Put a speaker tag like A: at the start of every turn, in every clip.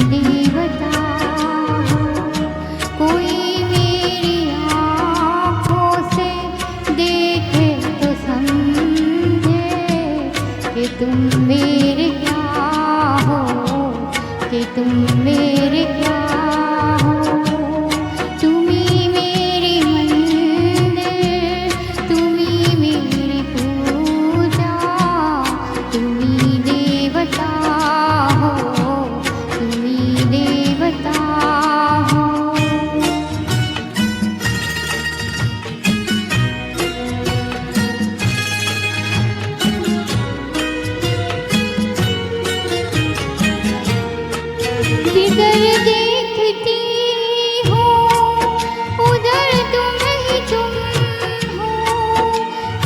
A: देवता हो। कोई मेरी आँखों से देखे तो समझे कि तुम मेरे क्या हो, कि तुम मेरे क्या हो। तुम्ही मेरी मंदिर, तुम्ही मेरी पूजा, तुम्ही देवता हो, तुम्ही देवता हो। जिधर देखती हो उधर तुम ही तुम हो,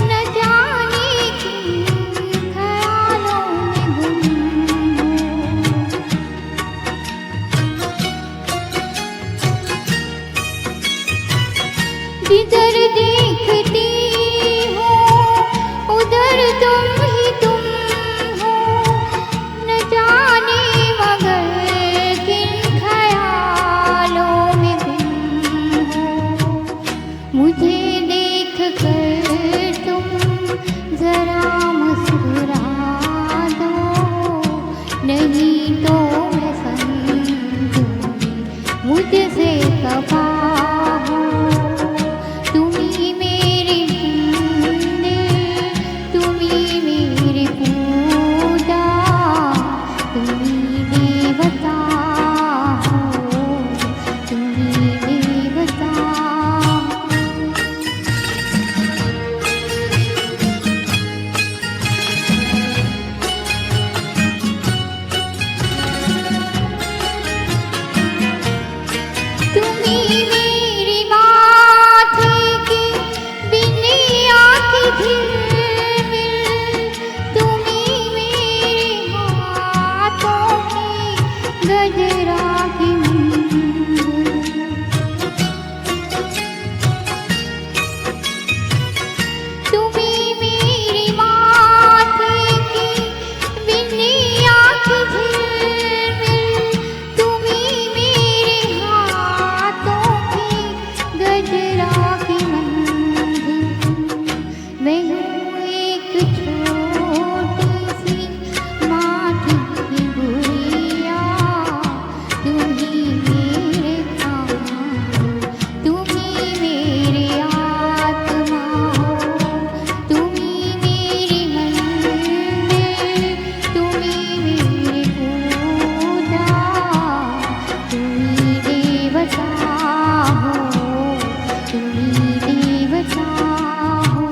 A: न जाने किन ख्यालों में गुम हो। जिधर देखती हो उधर तुम ही तुम हो, न जाने मगर किन ख्यालों में गुम हो। मुझे देख कर तुम जरा मुस्कुरा दो, नहीं तो मैं समझूंगी मुझसे खफा हो। तुम्ही मेरी मंदिर, तुम्ही मेरी पूजा, तुम्ही देवता हो, तुम्ही देवता हो। तुम्ही मेरी माथे की बिंदिया की झिलमिल, तुम्ही मेरे हाथों की गजरा की मंजिल। तुम्ही मेरी माथे की बिंदिया की झिलमिल, तुम्ही मेरे हाथों की गजरा की मंजिल। मैं हूँ एक छोटी सी माटी की गुड़िया, तुम्ही मेरे प्राण हो, तुम्ही मेरी आत्मा हो। तुम्ही मेरी मंदिर, तुम्ही मेरी पूजा, तुम्ही देवता हो, तुम्ही देवता हो।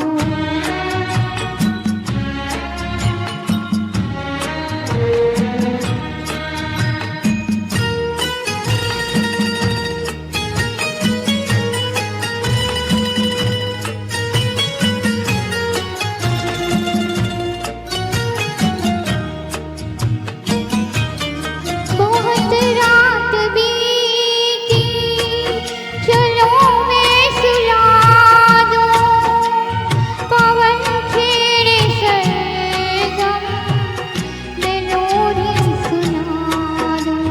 A: बहुत रात बीती, चलो मैं सुला दूं, पवन छेड़े सरगम, मैं लोरी सुना दूं।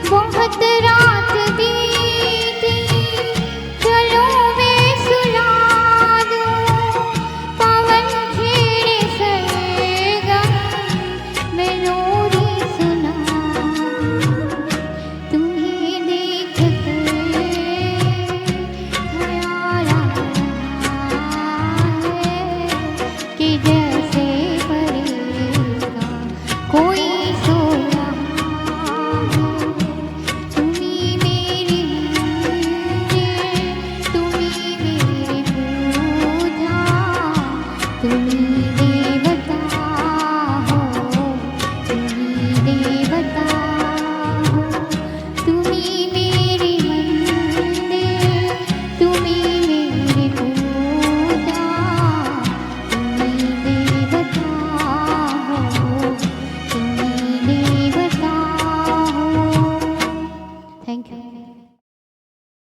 A: बहुत रात बीती, चलो मैं सुला दूं, पवन छेड़े सरगम, मैं लोरी सुना दूं। तुम्हें देख कर ख्याल आ रहा है कि जैसे परेगा कोई सो रहा है। तुम्ही मेरी मंदिर, तुम्ही मेरी पूजा, तुम्ही